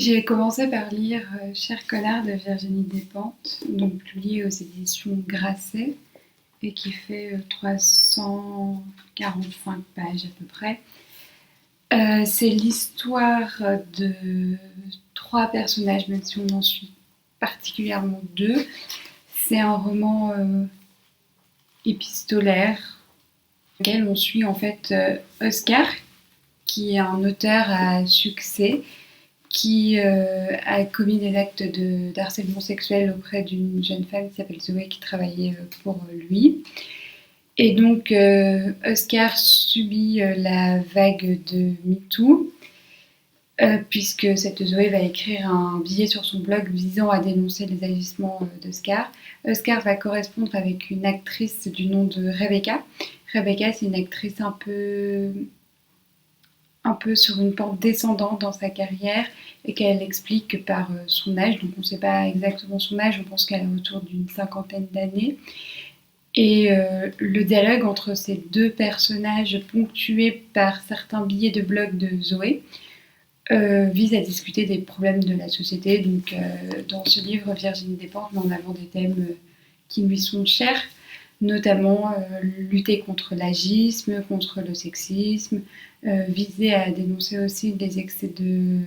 J'ai commencé par lire Cher connard de Virginie Despentes, donc publié aux éditions Grasset et qui fait 345 pages à peu près. C'est l'histoire de trois personnages, même si on en suit particulièrement deux. C'est un roman épistolaire dans lequel on suit en fait Oscar, qui est un auteur à succès, qui a commis des actes d'harcèlement sexuel auprès d'une jeune femme qui s'appelle Zoé, qui travaillait pour lui. Et donc, Oscar subit la vague de MeToo, puisque cette Zoé va écrire un billet sur son blog visant à dénoncer les agissements d'Oscar. Oscar va correspondre avec une actrice du nom de Rebecca. Rebecca, c'est une actrice un peu sur une pente descendante dans sa carrière et qu'elle explique par son âge. Donc on ne sait pas exactement son âge, on pense qu'elle a autour d'une cinquantaine d'années. Et le dialogue entre ces deux personnages, ponctué par certains billets de blog de Zoé, vise à discuter des problèmes de la société. Donc dans ce livre, Virginie Despentes met en avant des thèmes qui lui sont chers, notamment lutter contre l'agisme, contre le sexisme, viser à dénoncer aussi des excès de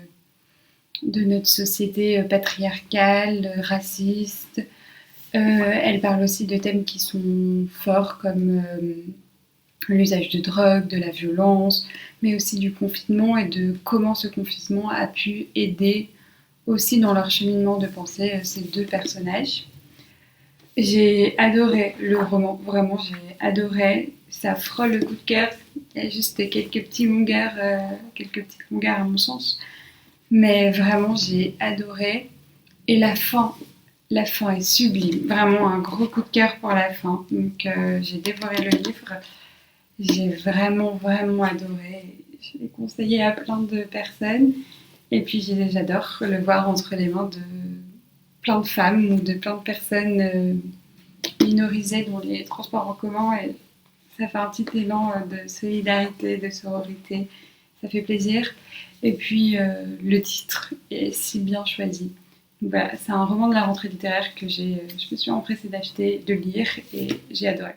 notre société patriarcale, raciste. Elle parle aussi de thèmes qui sont forts comme l'usage de drogue, de la violence, mais aussi du confinement et de comment ce confinement a pu aider aussi dans leur cheminement de pensée ces deux personnages. J'ai adoré le roman, vraiment j'ai adoré. Ça frôle le coup de cœur. Il y a juste quelques petites longueurs à mon sens. Mais vraiment j'ai adoré. Et la fin est sublime. Vraiment un gros coup de cœur pour la fin. Donc j'ai dévoré le livre. J'ai vraiment, vraiment adoré. Je l'ai conseillé à plein de personnes. Et puis j'adore le voir entre les mains de plein de femmes ou de plein de personnes minorisées dans les transports en commun. Et ça fait un petit élan de solidarité, de sororité. Ça fait plaisir. Et puis le titre est si bien choisi. Donc voilà, c'est un roman de la rentrée littéraire que je me suis empressée d'acheter, de lire et j'ai adoré.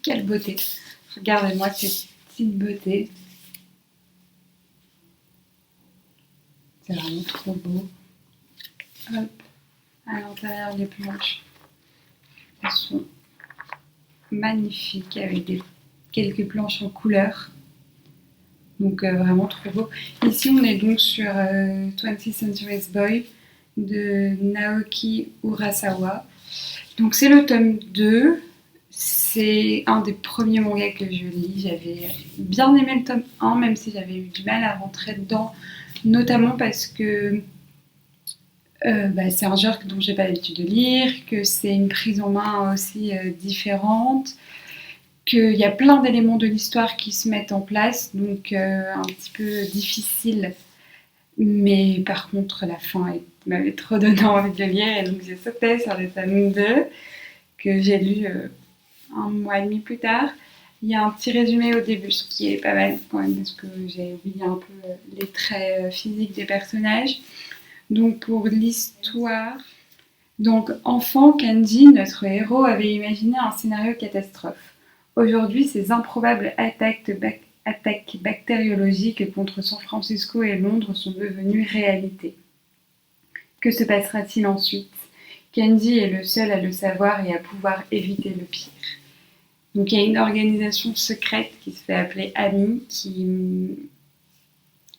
Quelle beauté! Regardez-moi cette petite beauté. C'est vraiment trop beau. Hop, à l'intérieur les planches, elles sont magnifiques avec quelques planches en couleur. Donc vraiment trop beau. Ici on est donc sur 20th Century Boy de Naoki Urasawa. Donc c'est le tome 2. C'est un des premiers mangas que je lis. J'avais bien aimé le tome 1, même si j'avais eu du mal à rentrer dedans, notamment parce que c'est un genre dont j'ai pas l'habitude de lire, que c'est une prise en main aussi différente, qu'il y a plein d'éléments de l'histoire qui se mettent en place, donc un petit peu difficile. Mais par contre, la fin m'avait trop donné envie de le lire, et donc j'ai sauté sur le tome 2, que j'ai lu un mois et demi plus tard. Il y a un petit résumé au début, ce qui est pas mal quand même, parce que j'ai oublié un peu les traits physiques des personnages. Donc pour l'histoire, donc enfant, Kenji, notre héros, avait imaginé un scénario catastrophe. Aujourd'hui, ces improbables attaques bactériologiques contre San Francisco et Londres sont devenues réalité. Que se passera-t-il ensuite? Kenji est le seul à le savoir et à pouvoir éviter le pire. Donc il y a une organisation secrète qui se fait appeler AMI, qui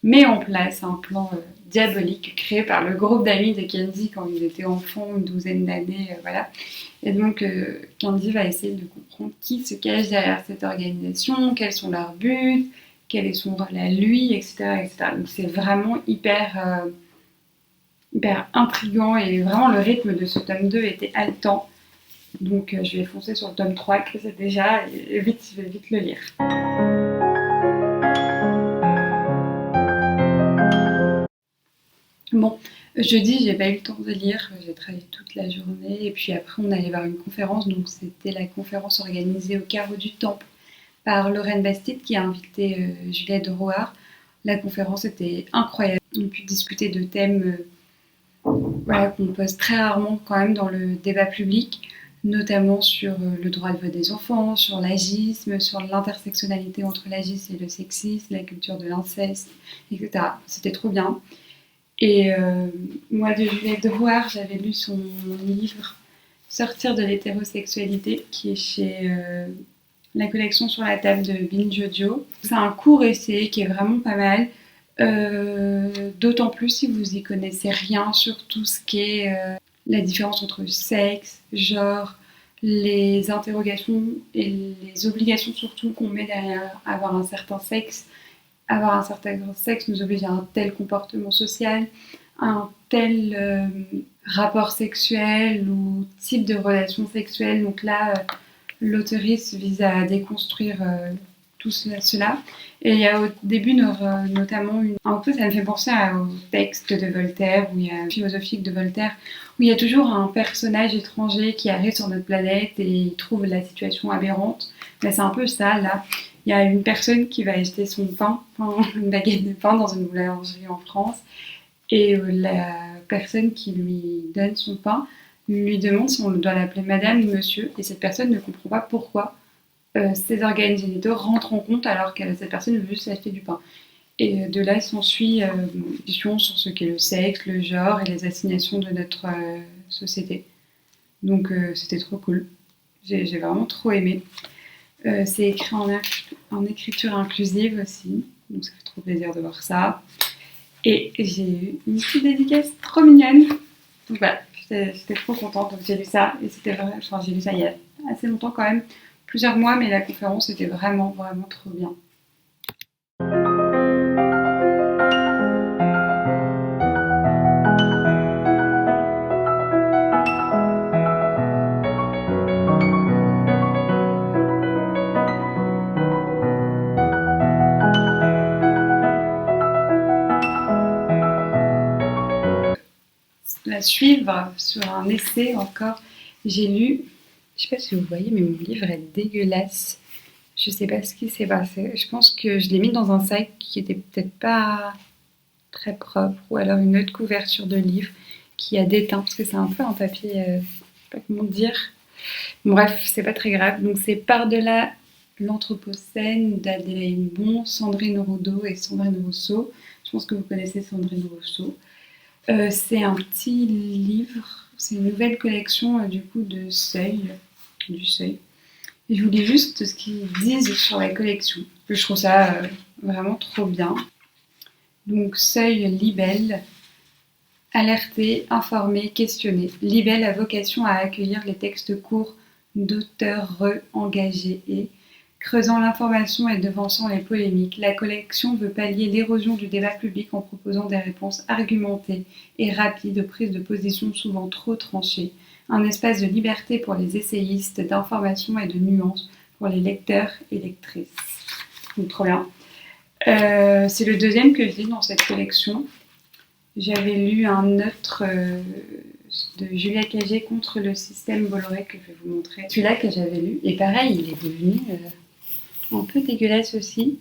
met en place un plan diabolique créé par le groupe d'amis de Kenzie quand ils étaient enfants, une douzaine d'années, voilà. Et donc, Kenzie va essayer de comprendre qui se cache derrière cette organisation, quels sont leurs buts, quel est son rôle à lui, etc. etc. Donc, c'est vraiment hyper intriguant et vraiment le rythme de ce tome 2 était haletant. Donc, je vais foncer sur le tome 3 que c'est déjà et vite, je vais vite le lire. Bon, jeudi, j'ai pas eu le temps de lire, j'ai travaillé toute la journée et puis après on allait voir une conférence, donc c'était la conférence organisée au Carreau du Temple par Lorraine Bastide qui a invité Juliette Drouard. La conférence était incroyable, on a pu discuter de thèmes voilà, qu'on pose très rarement quand même dans le débat public, notamment sur le droit de vote des enfants, sur l'agisme, sur l'intersectionnalité entre l'agisme et le sexisme, la culture de l'inceste, etc. C'était trop bien. Et moi, de Juliette Drouard, j'avais lu son livre Sortir de l'hétérosexualité, qui est chez la collection Sur la table de Binge Audio. C'est un court essai qui est vraiment pas mal, d'autant plus si vous y connaissez rien sur tout ce qui est la différence entre sexe, genre, les interrogations et les obligations surtout qu'on met derrière avoir un certain sexe. Avoir un certain sexe nous oblige à un tel comportement social, un tel rapport sexuel ou type de relation sexuelle. Donc là, l'auteuriste vise à déconstruire tout cela. Et il y a au début notamment un peu, ça me fait penser au texte de Voltaire, où il y a philosophique de Voltaire, où il y a toujours un personnage étranger qui arrive sur notre planète et il trouve la situation aberrante. Là, c'est un peu ça, là. Il y a une personne qui va acheter son pain, une baguette de pain dans une boulangerie en France, et la personne qui lui donne son pain lui demande si on doit l'appeler madame ou monsieur, et cette personne ne comprend pas pourquoi ses organes génitaux rentrent en compte alors que cette personne veut juste acheter du pain. Et de là s'ensuit une discussion sur ce qu'est le sexe, le genre et les assignations de notre société. Donc c'était trop cool. J'ai vraiment trop aimé. C'est écrit en écriture inclusive aussi, donc ça fait trop plaisir de voir ça. Et j'ai eu une petite dédicace trop mignonne. Donc voilà, j'étais trop contente. Donc j'ai lu ça, et c'était vraiment, enfin j'ai lu ça il y a assez longtemps quand même, plusieurs mois, mais la conférence était vraiment, vraiment trop bien. La suivre sur un essai encore, j'ai lu, je sais pas si vous voyez, mais mon livre est dégueulasse. Je sais pas ce qui s'est passé. Je pense que je l'ai mis dans un sac qui était peut-être pas très propre, ou alors une autre couverture de livre qui a déteint, parce que c'est un peu un papier, je sais pas comment dire. Bref, c'est pas très grave. Donc c'est Par-delà l'Anthropocène d'Adélaïde Bon, Sandrine Roudot et Sandrine Rousseau. Je pense que vous connaissez Sandrine Rousseau. C'est un petit livre, c'est une nouvelle collection du coup de Seuil, du Seuil. Et je vous lis juste ce qu'ils disent sur la collection. Je trouve ça vraiment trop bien. Donc Seuil Libelle, alerter, informer, questionner. Libelle a vocation à accueillir les textes courts d'auteurs engagés et creusant l'information et devançant les polémiques, la collection veut pallier l'érosion du débat public en proposant des réponses argumentées et rapides aux prises de position souvent trop tranchées, un espace de liberté pour les essayistes, d'information et de nuances pour les lecteurs et lectrices. Donc trop bien. C'est le deuxième que je lis dans cette collection. J'avais lu un autre de Julia Cagé contre le système Bolloré que je vais vous montrer. Celui-là que j'avais lu, et pareil, il est devenu un peu dégueulasse aussi.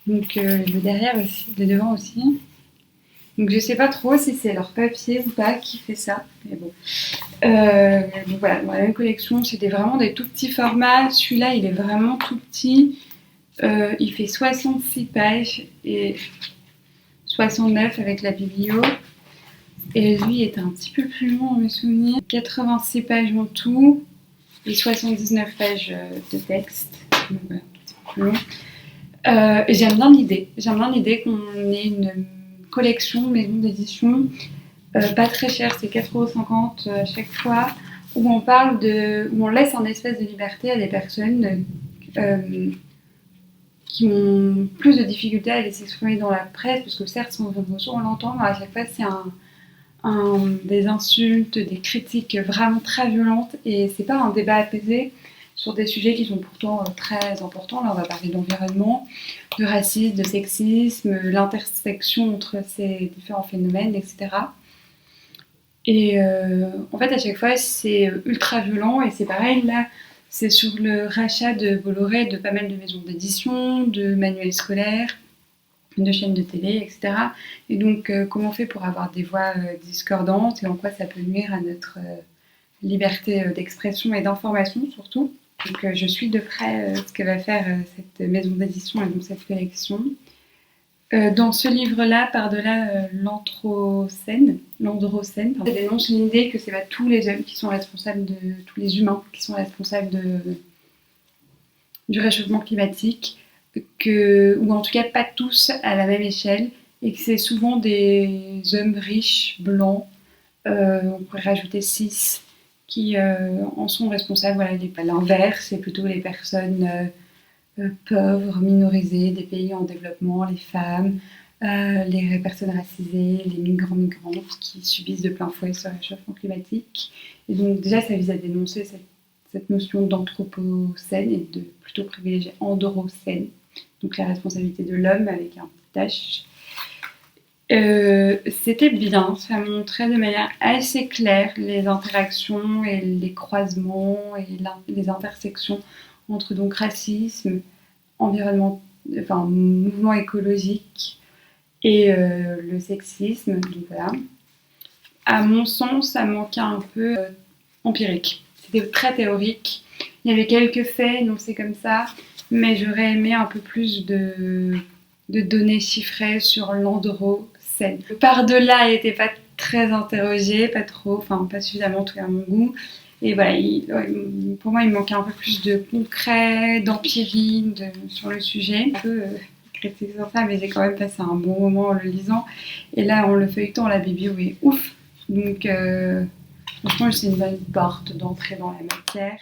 Donc le derrière aussi, le devant aussi. Donc je sais pas trop si c'est leur papier ou pas qui fait ça, mais bon. Donc voilà, dans la même collection, c'était vraiment des tout petits formats. Celui-là, il est vraiment tout petit. Il fait 66 pages et 69 avec la biblio. Et lui est un petit peu plus long, à mes souvenirs. 86 pages en tout et 79 pages de texte. Donc voilà, un petit peu plus long. Et j'aime bien l'idée. J'aime bien l'idée qu'on ait une collection maison d'édition, pas très chère, c'est 4,50 € à chaque fois, où où on laisse un espèce de liberté à des personnes qui ont plus de difficultés à aller s'exprimer dans la presse, parce que certes, son émotion, on l'entend, mais à chaque fois, c'est des insultes, des critiques vraiment très violentes, et c'est pas un débat apaisé sur des sujets qui sont pourtant très importants. Là, on va parler d'environnement, de racisme, de sexisme, l'intersection entre ces différents phénomènes, etc. Et en fait, à chaque fois, c'est ultra violent, et c'est pareil, là, c'est sur le rachat de Bolloré de pas mal de maisons d'édition, de manuels scolaires, de chaînes de télé, etc. Et donc, comment on fait pour avoir des voix discordantes et en quoi ça peut nuire à notre liberté d'expression et d'information surtout. Donc, je suis de près ce que va faire cette maison d'édition et donc cette collection. Dans ce livre-là, par-delà l'androcène, ça dénonce l'idée que c'est pas tous les hommes qui sont responsables tous les humains qui sont responsables du réchauffement climatique, ou en tout cas pas tous à la même échelle, et que c'est souvent des hommes riches, blancs, on pourrait rajouter 6, qui en sont responsables. Voilà, l'inverse, c'est plutôt les personnes pauvres, minorisées, des pays en développement, les femmes, les personnes racisées, les migrantes qui subissent de plein fouet ce réchauffement climatique. Et donc déjà, ça vise à dénoncer cette notion d'anthropocène et de plutôt privilégier androcène, donc la responsabilité de l'homme avec un petit h. C'était bien, ça montrait de manière assez claire les interactions et les croisements et les intersections entre donc racisme, environnement, enfin mouvement écologique et le sexisme. Donc voilà. À mon sens, ça manquait un peu empirique. C'était très théorique. Il y avait quelques faits énoncés comme ça, mais j'aurais aimé un peu plus de données chiffrées sur l'androcène. Le par-delà n'était pas très interrogé, pas trop, enfin pas suffisamment en tout cas à mon goût. Et voilà, pour moi, il me manquait un peu plus de concret, d'empirie sur le sujet. Un peu critique sur ça, mais j'ai quand même passé un bon moment en le lisant. Et là, en le feuilletant, la biblio est ouf. Donc, franchement, c'est une bonne porte d'entrée dans la matière.